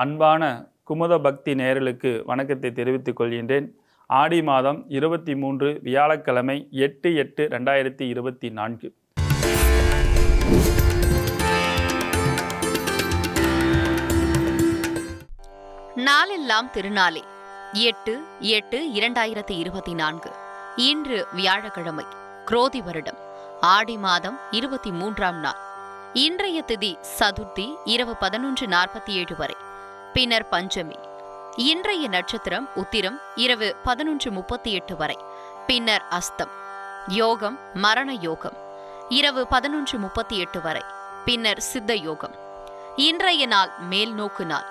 அன்பான குமுத பக்தி நேயர்களுக்கு வணக்கத்தை தெரிவித்துக் கொள்கின்றேன். ஆடி மாதம் 23 வியாழக்கிழமை 8/8/2024. நாளெல்லாம் திருநாளே 8/8/2024. இன்று வியாழக்கிழமை, குரோதி வருடம், ஆடி மாதம் 23ஆம் நாள். இன்றைய திதி சதுர்த்தி இரவு 11:47 வரை, பின்னர் பஞ்சமி. இன்றைய நட்சத்திரம் உத்திரம் இரவு 11:38 வரை, பின்னர் அஸ்தம். யோகம் மரண யோகம் இரவு 11:38 வரை, பின்னர் சித்த யோகம். இன்றைய நாள் மேல் நோக்கு நாள்.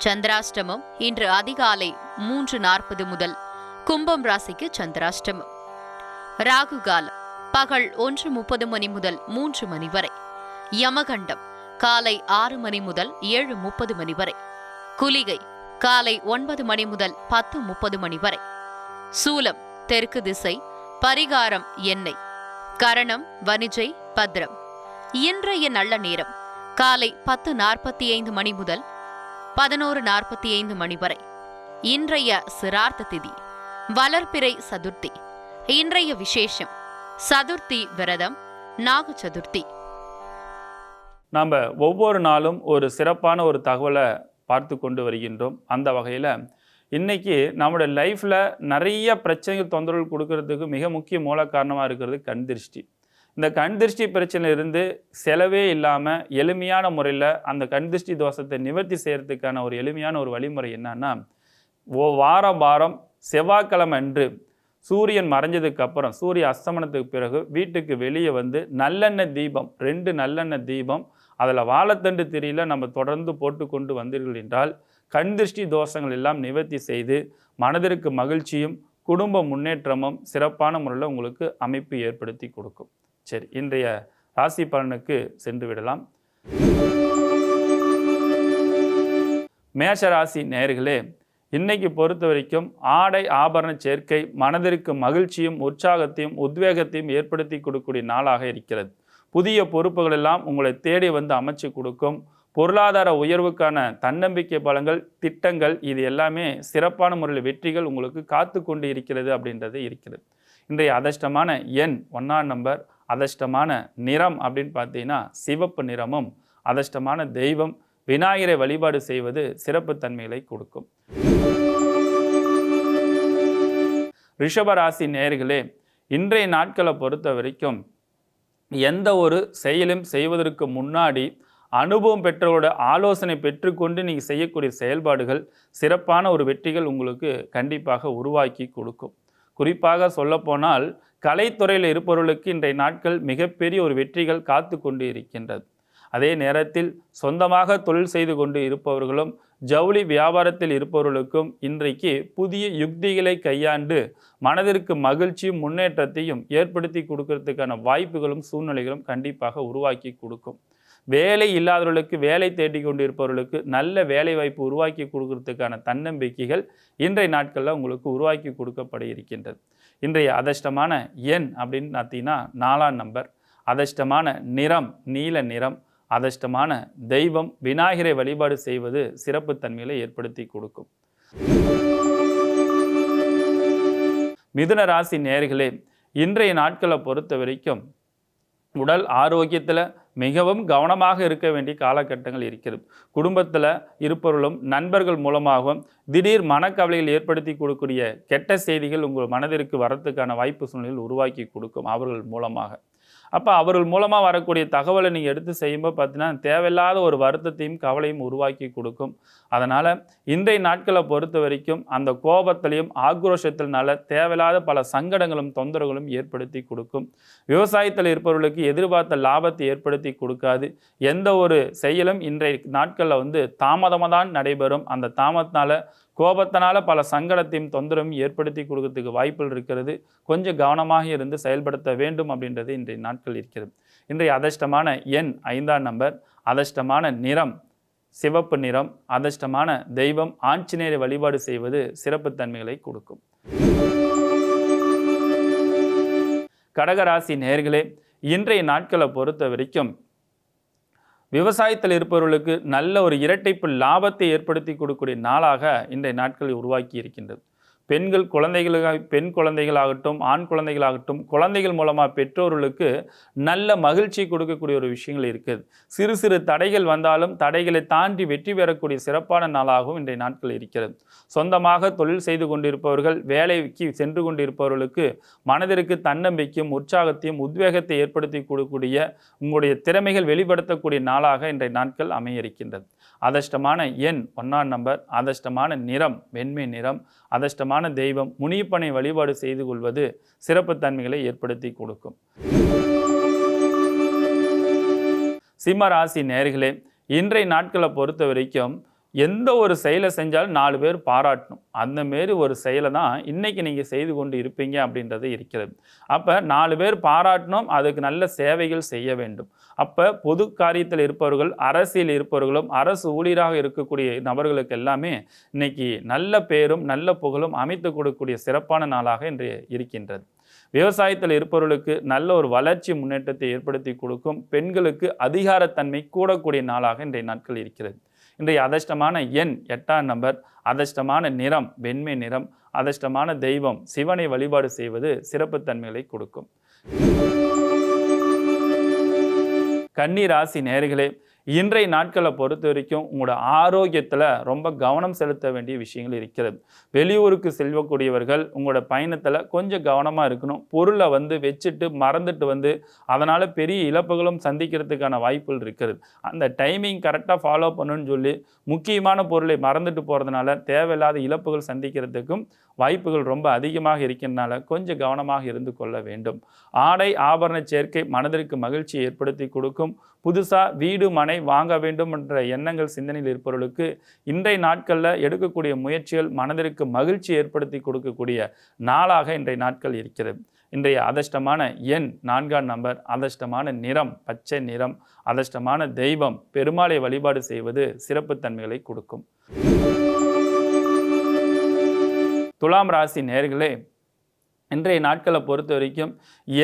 சந்திராஷ்டமம் இன்று அதிகாலை 3:40 முதல் கும்பம் ராசிக்கு சந்திராஷ்டமம். ராகு காலம் பகல் 1:30 மணி முதல் 3 மணி வரை. யமகண்டம் காலை 6 மணி முதல் 7:30 மணி வரை. குளிகை காலை 9 மணி முதல் 10:30 மணி வரை. சூலம் தெற்கு திசை. பரிகாரம் எண்ணெய். கரணம் வனிஜை பத்ரம். இன்றைய நல்ல நேரம் காலை 10:45 மணி முதல் 11:45 மணி வரை. இன்றைய சிரார்த்த திதி வளர்பிறை சதுர்த்தி. இன்றைய விசேஷம் சதுர்த்தி விரதம், நாக சதுர்த்தி. நாம் ஒவ்வொரு நாளும் ஒரு சிறப்பான ஒரு தகவலை பார்த்து கொண்டு வருகின்றோம். அந்த வகையில் இன்றைக்கி நம்முடைய லைஃப்பில் நிறைய பிரச்சனைகள் தொந்தரவு கொடுக்கறதுக்கு மிக முக்கிய மூல காரணமாக இருக்கிறது கண் திருஷ்டி. இந்த கண் திருஷ்டி பிரச்சனையிலிருந்து செலவே இல்லாமல் எளிமையான முறையில் அந்த கண் திருஷ்டி தோஷத்தை நிவர்த்தி செய்கிறதுக்கான ஒரு எளிமையான ஒரு வழிமுறை என்னன்னா, வாரம் செவ்வாய்க்கிழமை அன்று சூரியன் மறைஞ்சதுக்கு அப்புறம், சூரிய அஸ்தமனத்துக்கு பிறகு வீட்டுக்கு வெளியே வந்து நல்லெண்ணெய் தீபம், 2 நல்லெண்ணெய் தீபம், அதில் வாழைத்தண்டு திரியில் நம்ம தொடர்ந்து போட்டு கொண்டு வந்தீர்கள் என்றால் கண் திருஷ்டி தோஷங்கள் எல்லாம் நிவர்த்தி செய்து மனதிற்கு மகிழ்ச்சியும் குடும்ப முன்னேற்றமும் சிறப்பான முறையில் உங்களுக்கு அமைப்பு ஏற்படுத்தி கொடுக்கும். சரி, இன்றைய ராசி பலனுக்கு சென்று விடலாம். மேஷ ராசி நேயர்களே, இன்னைக்கு பொறுத்த வரைக்கும் ஆடை ஆபரண சேர்க்கை மனதிற்கு மகிழ்ச்சியும் உற்சாகத்தையும் உத்வேகத்தையும் ஏற்படுத்தி கொடுக்கக்கூடிய நாளாக இருக்கிறது. புதிய பொறுப்புகள் எல்லாம் உங்களை தேடி வந்து அமைச்சு கொடுக்கும். பொருளாதார உயர்வுக்கான தன்னம்பிக்கை பலங்கள், திட்டங்கள், இது எல்லாமே சிறப்பான முறையில் வெற்றிகள் உங்களுக்கு காத்து கொண்டு இருக்கிறது அப்படின்றது இருக்கிறது. இன்றைய அதிர்ஷ்டமான எண் 1ஆம் நம்பர். அதிர்ஷ்டமான நிறம் அப்படின்னு பார்த்தீங்கன்னா சிவப்பு நிறமும். அதிர்ஷ்டமான தெய்வம் விநாயகரை வழிபாடு செய்வது சிறப்பு தன்மைகளை கொடுக்கும். ரிஷபராசி நேயர்களே, இன்றைய நாட்களை பொறுத்த வரைக்கும் எந்த ஒரு செயலும் செய்வதற்கு முன்னாடி அனுபவம் பெற்றவரோட ஆலோசனை பெற்றுக்கொண்டு நீங்கள் செய்யக்கூடிய செயல்பாடுகள் சிறப்பான ஒரு வெற்றிகள் உங்களுக்கு கண்டிப்பாக உருவாக்கி கொடுக்கும். குறிப்பாக சொல்லப்போனால் கலைத்துறையில் இருப்பவர்களுக்கு இன்றைய நாட்கள் மிகப்பெரிய ஒரு வெற்றிகள் காத்து கொண்டு இருக்கின்றது. அதே நேரத்தில் சொந்தமாக தொழில் செய்து கொண்டு இருப்பவர்களும் ஜவுளி வியாபாரத்தில் இருப்பவர்களுக்கும் இன்றைக்கு புதிய யுக்திகளை கையாண்டு மனதிற்கு மகிழ்ச்சியும் முன்னேற்றத்தையும் ஏற்படுத்தி கொடுக்கறதுக்கான வாய்ப்புகளும் சூழ்நிலைகளும் கண்டிப்பாக உருவாக்கி கொடுக்கும். வேலை இல்லாதவர்களுக்கு, வேலை தேடி கொண்டு இருப்பவர்களுக்கு நல்ல வேலை வாய்ப்பு உருவாக்கி கொடுக்கறதுக்கான தன்னம்பிக்கைகள் இன்றைய நாட்களில் உங்களுக்கு உருவாக்கி கொடுக்கப்பட இருக்கின்றது. இன்றைய அதிர்ஷ்டமான எண் அப்படின்னு பார்த்தீங்கன்னா 4ஆம் நம்பர். அதிர்ஷ்டமான நிறம் நீல நிறம். அதிர்ஷ்டமான தெய்வம் விநாயகரை வழிபாடு செய்வது சிறப்பு தன்மைகளை ஏற்படுத்தி கொடுக்கும். மிதுன ராசி நேயர்களே, இன்றைய நாட்களை பொறுத்த வரைக்கும் உடல் ஆரோக்கியத்தில் மிகவும் கவனமாக இருக்க வேண்டிய காலகட்டங்கள் இருக்கிறது. குடும்பத்தில் இருப்பவர்களும் நண்பர்கள் மூலமாகவும் திடீர் மனக்கவலைகள் ஏற்படுத்தி கொடுக்கக்கூடிய கெட்ட செய்திகள் உங்கள் மனதிற்கு வரத்துக்கான வாய்ப்பு சூழ்நிலையில் உருவாக்கி கொடுக்கும் அவர்கள் மூலமாக. அப்போ அவர்கள் மூலமாக வரக்கூடிய தகவலை நீங்கள் எடுத்து செய்யும்போது பார்த்தீங்கன்னா தேவையில்லாத ஒரு வருத்தத்தையும் கவலையும் உருவாக்கி கொடுக்கும். அதனால் இன்றைய நாட்களை பொறுத்த வரைக்கும் அந்த கோபத்திலையும் ஆக்ரோஷத்தினால தேவையில்லாத பல சங்கடங்களும் தொந்தரவுகளும் ஏற்படுத்தி கொடுக்கும். விவசாயத்தில் இருப்பவர்களுக்கு எதிர்பார்த்த லாபத்தை ஏற்படுத்தி கொடுக்காது. எந்த ஒரு செயலும் இன்றைய நாட்களில் தாமதமாக தான் நடைபெறும். அந்த தாமதத்தினால கோபத்தினால பல சங்கடத்தையும் தொந்தரவும் ஏற்படுத்தி கொடுக்கறதுக்கு வாய்ப்புகள் இருக்கிறது. கொஞ்சம் கவனமாக இருந்து செயல்படுத்த வேண்டும் அப்படின்றது இன்றைய நாட்கள் இருக்கிறது. இன்றைய அதிர்ஷ்டமான எண் 5ஆம் நம்பர். அதிர்ஷ்டமான நிறம் சிவப்பு நிறம். அதிர்ஷ்டமான தெய்வம் ஆஞ்சநேயரை வழிபாடு செய்வது சிறப்பு தன்மைகளை கொடுக்கும். கடகராசி நேயர்களே, இன்றைய நாட்களை பொறுத்த வரைக்கும் விவசாயத்தில் இருப்பவர்களுக்கு நல்ல ஒரு இரட்டைப்பு லாபத்தை ஏற்படுத்தி கொடுக்கக்கூடிய நாளாக இன்றைய நாட்களை உருவாக்கி இருக்கின்றது. பெண் குழந்தைகளாகட்டும், ஆண் குழந்தைகளாகட்டும், குழந்தைகள் மூலமாக பெற்றோர்களுக்கு நல்ல மகிழ்ச்சி கொடுக்கக்கூடிய ஒரு விஷயங்கள் இருக்குது. சிறு சிறு தடைகள் வந்தாலும் தடைகளை தாண்டி வெற்றி பெறக்கூடிய சிறப்பான நாளாகவும் இன்றைய நாட்கள் இருக்கிறது. சொந்தமாக தொழில் செய்து கொண்டிருப்பவர்கள், வேலைக்கு சென்று கொண்டிருப்பவர்களுக்கு மனதிற்கு தன்னம்பிக்கையும் உற்சாகத்தையும் உத்வேகத்தை ஏற்படுத்தி கொடுக்கக்கூடிய உங்களுடைய திறமைகள் வெளிப்படுத்தக்கூடிய நாளாக இன்றைய நாட்கள் அமைய இருக்கின்றது. அதிர்ஷ்டமான எண் 1ஆம் நம்பர், அதிர்ஷ்டமான நிறம் வெண்மை நிறம், அதிர்ஷ்டமான தெய்வம் முனியப்பனை வழிபாடு செய்து கொள்வது சிறப்பு தன்மைகளை ஏற்படுத்தி கொடுக்கும். சிம்ம ராசி நேயர்களே, இன்றைய நாட்களை பொறுத்த வரைக்கும் எந்த ஒரு செயலை செஞ்சாலும் 4 பேர் பாராட்டணும். அந்த மாரி ஒரு செயலை தான் இன்றைக்கி நீங்கள் செய்து கொண்டு இருப்பீங்க அப்படின்றது இருக்கிறது. அப்போ 4 பேர் பாராட்டணும், அதுக்கு நல்ல சேவைகள் செய்ய வேண்டும். அப்போ பொது காரியத்தில் இருப்பவர்கள், அரசியல் இருப்பவர்களும், அரசு ஊழியராக இருக்கக்கூடிய நபர்களுக்கு எல்லாமே இன்னைக்கு நல்ல பேரும் நல்ல புகழும் அமைத்து கொடுக்கக்கூடிய சிறப்பான நாளாக இன்று இருக்கின்றது. விவசாயத்தில் இருப்பவர்களுக்கு நல்ல ஒரு வளர்ச்சி முன்னேற்றத்தை ஏற்படுத்தி கொடுக்கும். பெண்களுக்கு அதிகாரத்தன்மை கூடக்கூடிய நாளாக இன்றைய நாட்கள் இருக்கிறது. இன்றைய அதிர்ஷ்டமான எண் 8ஆம் நம்பர், அதிர்ஷ்டமான நிறம் வெண்மை நிறம், அதிர்ஷ்டமான தெய்வம் சிவனை வழிபாடு செய்வது சிறப்பு தன்மைகளை கொடுக்கும். கன்னி ராசி நேயர்களே, இன்றைய நாட்களை பொறுத்த வரைக்கும் உங்களோட ஆரோக்கியத்தில் ரொம்ப கவனம் செலுத்த வேண்டிய விஷயங்கள் இருக்கிறது. வெளியூருக்கு செல்லக்கூடியவர்கள் உங்களோட பயணத்தில் கொஞ்சம் கவனமாக இருக்கணும். பொருளை வச்சுட்டு மறந்துட்டு அதனால் பெரிய இழப்புகளும் சந்திக்கிறதுக்கான வாய்ப்புகள் இருக்கிறது. அந்த டைமிங் கரெக்டாக ஃபாலோ பண்ணணும்னு சொல்லி முக்கியமான பொருளை மறந்துட்டு போகிறதுனால தேவையில்லாத இழப்புகள் சந்திக்கிறதுக்கும் வாய்ப்புகள் ரொம்ப அதிகமாக இருக்கின்றனால கொஞ்சம் கவனமாக இருந்து கொள்ள வேண்டும். ஆடை ஆபரண சேர்க்கை மனதிற்கு மகிழ்ச்சி ஏற்படுத்தி கொடுக்கும். புதுசாக வீடு மனை வாங்க வேண்டும் என்ற எண்ணங்கள் சிந்தனையில் இருப்பவர்களுக்கு இன்றைய நாட்களில் எடுக்கக்கூடிய முயற்சிகள் மனதிற்கு மகிழ்ச்சி ஏற்படுத்தி கொடுக்கக்கூடிய நாளாக இன்றைய நாட்கள் இருக்கிறது. இன்றைய அதிர்ஷ்டமான எண் 4ஆம் நம்பர், அதிர்ஷ்டமான நிறம் பச்சை நிறம், அதிர்ஷ்டமான தெய்வம் பெருமாளை வழிபாடு செய்வது சிறப்பு தன்மைகளை கொடுக்கும். துலாம் ராசி நேயர்களே, இன்றைய நாட்களை பொறுத்த வரைக்கும்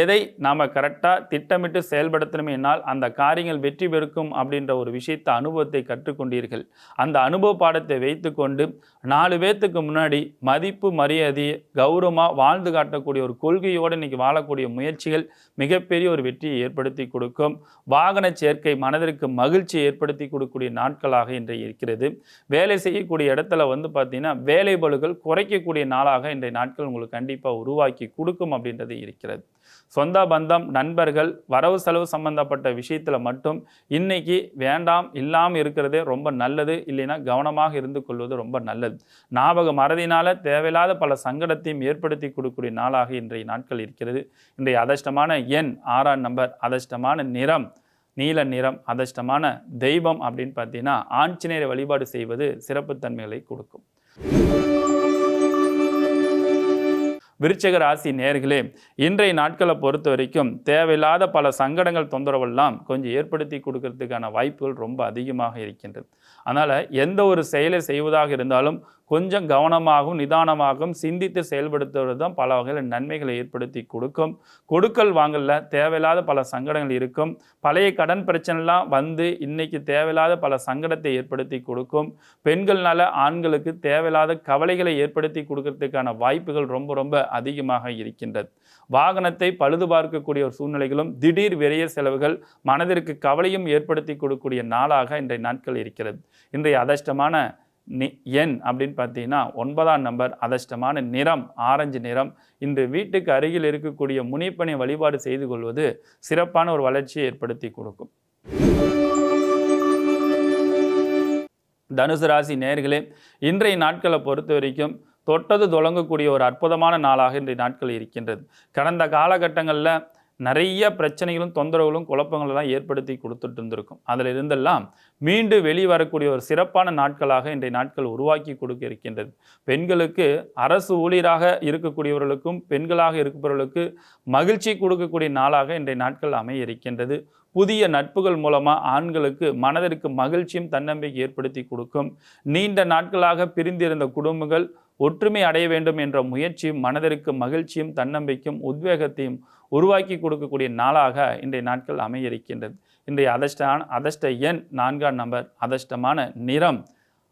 எதை நாம் கரெக்டாக திட்டமிட்டு செயல்படுத்தணும் என்னால் அந்த காரியங்கள் வெற்றி பெருக்கும் அப்படின்ற ஒரு விஷயத்தை அனுபவத்தை கற்றுக்கொண்டீர்கள். அந்த அனுபவ பாடத்தை வைத்து கொண்டு 4 பேர்த்துக்கு முன்னாடி மதிப்பு மரியாதையை கௌரவமாக வாழ்ந்து காட்டக்கூடிய ஒரு கொள்கையோடு இன்றைக்கி வாழக்கூடிய முயற்சிகள் மிகப்பெரிய ஒரு வெற்றியை ஏற்படுத்தி கொடுக்கும். வாகன சேர்க்கை மனதிற்கு மகிழ்ச்சி ஏற்படுத்தி கொடுக்கக்கூடிய நாட்களாக இன்றைய இருக்கிறது. வேலை செய்யக்கூடிய இடத்துல பார்த்தீங்கன்னா வேலை பளுக்கள் குறைக்கக்கூடிய நாளாக இன்றைய நாட்கள் உங்களுக்கு கண்டிப்பாக உருவாக்கி கொடுக்கும் அப்படின்றது இருக்கிறது. சொந்த பந்தம் நண்பர்கள் வரவு செலவு சம்பந்தப்பட்ட விஷயத்தில் மட்டும் இன்னைக்கு வேண்டாம் இல்லாமல் இருக்கிறதே ரொம்ப நல்லது. இல்லைன்னா கவனமாக இருந்து கொள்வது ரொம்ப நல்லது. ஞாபக மறதினால தேவையில்லாத பல சங்கடத்தையும் ஏற்படுத்தி கொடுக்கக்கூடிய நாளாக இன்றைய நாட்கள் இருக்கிறது. இன்றைய அதிர்ஷ்டமான எண் 6ஆம் நம்பர், அதிர்ஷ்டமான நிறம் நீல நிறம், அதிர்ஷ்டமான தெய்வம் அப்படின்னு பார்த்தீங்கன்னா ஆஞ்சநேயரை வழிபாடு செய்வது சிறப்பு தன்மைகளை கொடுக்கும். விருச்சிக ராசி நேயர்களே, இன்றைய நாட்களை பொறுத்த வரைக்கும் தேவையில்லாத பல சங்கடங்கள் தொந்தரவெல்லாம் கொஞ்சம் ஏற்படுத்தி கொடுக்கறதுக்கான வாய்ப்புகள் ரொம்ப அதிகமாக இருக்கின்றது. அதனால் எந்த ஒரு செயலை செய்வதாக இருந்தாலும் கொஞ்சம் கவனமாகவும் நிதானமாகவும் சிந்தித்து செயல்படுத்துவது தான் பல வகையில் நன்மைகளை ஏற்படுத்தி கொடுக்கும். கொடுக்கல் வாங்கல தேவையில்லாத பல சங்கடங்கள் இருக்கும். பழைய கடன் பிரச்சனைலாம் இன்னைக்கு தேவையில்லாத பல சங்கடத்தை ஏற்படுத்தி கொடுக்கும். பெண்கள்னால ஆண்களுக்கு தேவையில்லாத கவலைகளை ஏற்படுத்தி கொடுக்கறதுக்கான வாய்ப்புகள் ரொம்ப ரொம்ப அதிகமாக இருக்கின்றது. வாகனத்தை பழுது பார்க்கக்கூடிய ஒரு சூழ்நிலைகளும் திடீர் விரைய செலவுகள் மனதிற்கு கவலையும் ஏற்படுத்தி கொடுக்கக்கூடிய நாளாக இன்றைய நாட்கள் இருக்கிறது. இன்றைய அதிர்ஷ்டமான எண் அப்படின்னு பார்த்தீங்கன்னா 9ஆம் நம்பர், அதிர்ஷ்டமான நிறம் ஆரஞ்சு நிறம். இன்று வீட்டுக்கு அருகில் இருக்கக்கூடிய முனியப்பனை வழிபாடு செய்து கொள்வது சிறப்பான ஒரு வளர்ச்சியை ஏற்படுத்தி கொடுக்கும். தனுசு ராசி நேயர்களே, இன்றைய நாட்களை பொறுத்த வரைக்கும் தொட்டது தொடங்கக்கூடிய ஒரு அற்புதமான நாளாக இன்றைய நாட்கள் இருக்கின்றது. கடந்த காலகட்டங்களில் நிறைய பிரச்சனைகளும் தொந்தரவுகளும் குழப்பங்களெல்லாம் ஏற்படுத்தி கொடுத்துட்டு இருந்திருக்கும். அதில் இருந்தெல்லாம் மீண்டு வெளிவரக்கூடிய ஒரு சிறப்பான நாட்களாக இன்றைய நாட்கள் உருவாக்கி கொடுக்க இருக்கின்றது. பெண்களுக்கு அரசு ஊழியராக இருக்கக்கூடியவர்களுக்கும் பெண்களாக இருப்பவர்களுக்கு மகிழ்ச்சி கொடுக்கக்கூடிய நாளாக இன்றைய நாட்கள் அமைய இருக்கின்றது. புதிய நட்புகள் மூலமாக ஆண்களுக்கு மனதிற்கு மகிழ்ச்சியும் தன்னம்பிக்கை ஏற்படுத்தி கொடுக்கும். நீண்ட நாட்களாக பிரிந்திருந்த குடும்பங்கள் ஒற்றுமை அடைய வேண்டும் என்ற முயற்சியும் மனதிற்கு மகிழ்ச்சியும் தன்னம்பிக்கையும் உத்வேகத்தையும் உருவாக்கி கொடுக்கக்கூடிய நாளாக இன்றைய நாட்கள் அமைய இருக்கின்றது. இன்றைய அதிர்ஷ்ட எண் 4ஆம் நம்பர், அதிர்ஷ்டமான நிறம்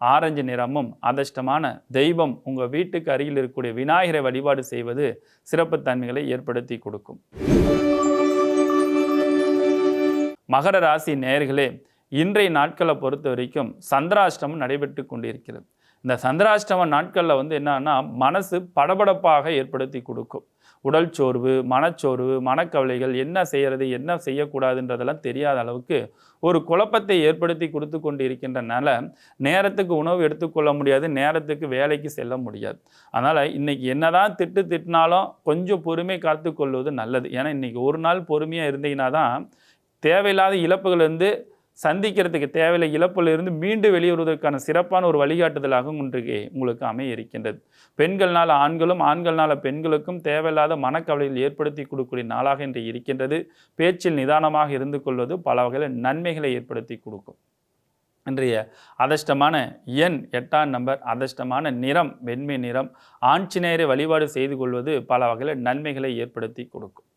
ஆரஞ்சு நிறமும், அதிர்ஷ்டமான தெய்வம் உங்கள் வீட்டுக்கு அருகில் இருக்கக்கூடிய விநாயகரை வழிபாடு செய்வது சிறப்பு தன்மைகளை ஏற்படுத்தி கொடுக்கும். மகர ராசி நேயர்களே, இன்றைய நாட்களை பொறுத்த வரைக்கும் சந்திராஷ்டமம் நடைபெற்று கொண்டிருக்கிறது. இந்த சந்திராஷ்டம நாட்களில் என்னன்னா மனசு படபடப்பாக ஏற்படுத்தி கொடுக்கும். உடல் சோர்வு, மனச்சோர்வு, மனக்கவலைகள், என்ன செய்கிறது என்ன செய்யக்கூடாதுன்றதெல்லாம் தெரியாத அளவுக்கு ஒரு குழப்பத்தை ஏற்படுத்தி கொடுத்து கொண்டு இருக்கின்றனால நேரத்துக்கு உணவு எடுத்துக்கொள்ள முடியாது, நேரத்துக்கு வேலைக்கு செல்ல முடியாது. அதனால் இன்றைக்கி என்னதான் திட்டினாலும் கொஞ்சம் பொறுமை காத்து கொள்வது நல்லது. ஏன்னா இன்றைக்கி ஒரு நாள் பொறுமையாக இருந்தீங்கன்னா தான் தேவையில்லாத இழப்புகளிலிருந்து சந்திக்கிறதுக்கு தேவையில்லை இழப்பிலிருந்து மீண்டு வெளியேறுவதற்கான சிறப்பான ஒரு வழிகாட்டுதலாக இன்றைக்கு உங்களுக்கு அமைய இருக்கின்றது. பெண்கள்னால் ஆண்களும், ஆண்கள்னால் பெண்களுக்கும் தேவையில்லாத மனக்கவலைகள் ஏற்படுத்தி கொடுக்கக்கூடிய நாளாக இன்று இருக்கின்றது. பேச்சில் நிதானமாக இருந்து கொள்வது பல வகையில் நன்மைகளை ஏற்படுத்தி கொடுக்கும். இன்றைய அதிர்ஷ்டமான எண் 8ஆம் நம்பர், அதிர்ஷ்டமான நிறம் வெண்மை நிறம். ஆஞ்சநேயரை வழிபாடு செய்து கொள்வது பல வகையில் நன்மைகளை ஏற்படுத்தி கொடுக்கும்.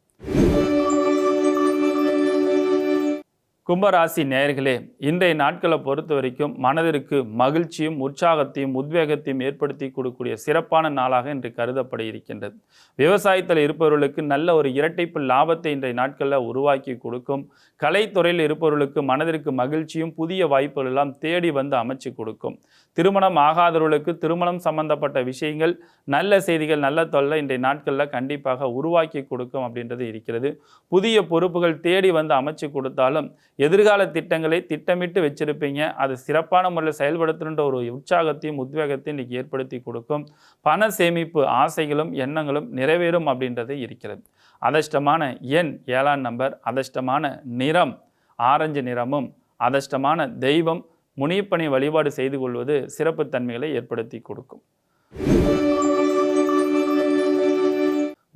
கும்பராசி நேயர்களே, இன்றைய நாட்களை பொறுத்த வரைக்கும் மனதிற்கு மகிழ்ச்சியும் உற்சாகத்தையும் உத்வேகத்தையும் ஏற்படுத்தி கொடுக்கக்கூடிய சிறப்பான நாளாக இன்று கருதப்பட இருக்கின்றது. விவசாயத்தில் இருப்பவர்களுக்கு நல்ல ஒரு இரட்டைப்பு லாபத்தை இன்றைய நாட்களில் உருவாக்கி கொடுக்கும். கலைத்துறையில் இருப்பவர்களுக்கு மனதிற்கு மகிழ்ச்சியும் புதிய வாய்ப்புகள் எல்லாம் தேடி வந்து அமைச்சு கொடுக்கும். திருமணம் ஆகாதவர்களுக்கு திருமணம் சம்பந்தப்பட்ட விஷயங்கள், நல்ல செய்திகள், நல்ல தொல்லை இன்றைய நாட்களில் கண்டிப்பாக உருவாக்கி கொடுக்கும் அப்படின்றது இருக்கிறது. புதிய பொறுப்புகள் தேடி வந்து அமைச்சு கொடுத்தாலும் எதிர்கால திட்டங்களை திட்டமிட்டு வச்சிருப்பீங்க, அது சிறப்பான முறையில் செயல்படுத்துகின்ற ஒரு உற்சாகத்தையும் உத்வேகத்தையும் இன்றைக்கி ஏற்படுத்தி கொடுக்கும். பண சேமிப்பு ஆசைகளும் எண்ணங்களும் நிறைவேறும் அப்படின்றது இருக்கிறது. அதிர்ஷ்டமான எண் 7ஆம் நம்பர், அதிர்ஷ்டமான நிறம் ஆரஞ்சு நிறமும், அதிர்ஷ்டமான தெய்வம் முனியப்பனை வழிபாடு செய்து கொள்வது சிறப்பு தன்மைகளை ஏற்படுத்தி கொடுக்கும்.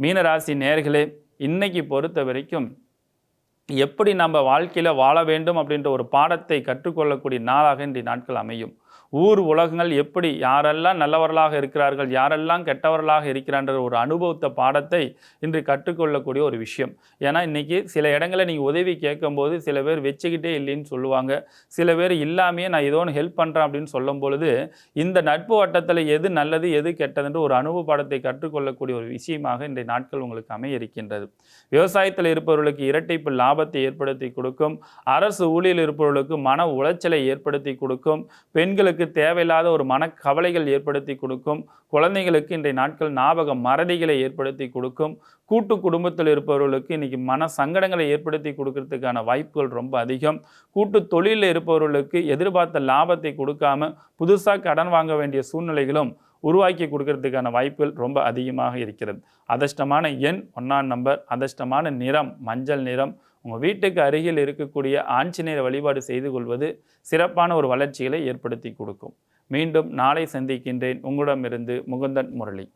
மீனராசி நேயர்களே, இன்னைக்கு பொறுத்த வரைக்கும் எப்படி நம்ம வாழ்க்கையில் வாழ வேண்டும் அப்படின்ற ஒரு பாடத்தை கற்றுக்கொள்ளக்கூடிய நாளாக இன்றைய நாட்கள் அமையும். ஊர் உலகங்கள் எப்படி யாரெல்லாம் நல்லவர்களாக இருக்கிறார்கள், யாரெல்லாம் கெட்டவர்களாக இருக்கிறான்ற ஒரு அனுபவத்தை பாடத்தை இன்று கற்றுக்கொள்ளக்கூடிய ஒரு விஷயம். ஏன்னா இன்றைக்கி சில இடங்களில் நீங்கள் உதவி கேட்கும்போது சில பேர் வச்சுக்கிட்டே இல்லைன்னு சொல்லுவாங்க, சில பேர் இல்லாமையே நான் ஏதோ ஒன்று ஹெல்ப் பண்ணுறேன் அப்படின்னு சொல்லும் பொழுது இந்த நட்பு வட்டத்தில் எது நல்லது எது கெட்டதுன்ற ஒரு அனுபவ பாடத்தை கற்றுக்கொள்ளக்கூடிய ஒரு விஷயமாக இன்றைய நாட்கள் உங்களுக்கு அமைய இருக்கின்றது. விவசாயத்தில் இருப்பவர்களுக்கு இரட்டைப்பு லாபத்தை ஏற்படுத்தி கொடுக்கும். அரசு ஊழியர் இருப்பவர்களுக்கு மன உளைச்சலை ஏற்படுத்தி கொடுக்கும். பெண்களுக்கு தேவையில்லாத ஒரு மனக்கவலைகள் ஏற்படுத்தி கொடுக்கும். குழந்தைகளுக்கு இன்றைய நாட்கள் ஞாபக மறதிகளை ஏற்படுத்தி கொடுக்கும். கூட்டு குடும்பத்தில் இருப்பவர்களுக்கு இன்றைக்கி மன சங்கடங்களை ஏற்படுத்தி கொடுக்கறதுக்கான வாய்ப்புகள் ரொம்ப அதிகம். கூட்டு தொழிலில் இருப்பவர்களுக்கு எதிர்பார்த்த லாபத்தை கொடுக்காம புதுசாக கடன் வாங்க வேண்டிய சூழ்நிலைகளும் உருவாக்கி கொடுக்கறதுக்கான வாய்ப்புகள் ரொம்ப அதிகமாக இருக்கிறது. அதிர்ஷ்டமான எண் 1ஆம் நம்பர், அதிர்ஷ்டமான நிறம் மஞ்சள் நிறம். உங்கள் வீட்டுக்கு அருகில் இருக்கக்கூடிய ஆஞ்சநேயர் வழிபாடு செய்து கொள்வது சிறப்பான ஒரு வளர்ச்சிகளை ஏற்படுத்தி கொடுக்கும். மீண்டும் நாளை சந்திக்கின்றேன். உங்களிடமிருந்து முகுந்தன் முரளி.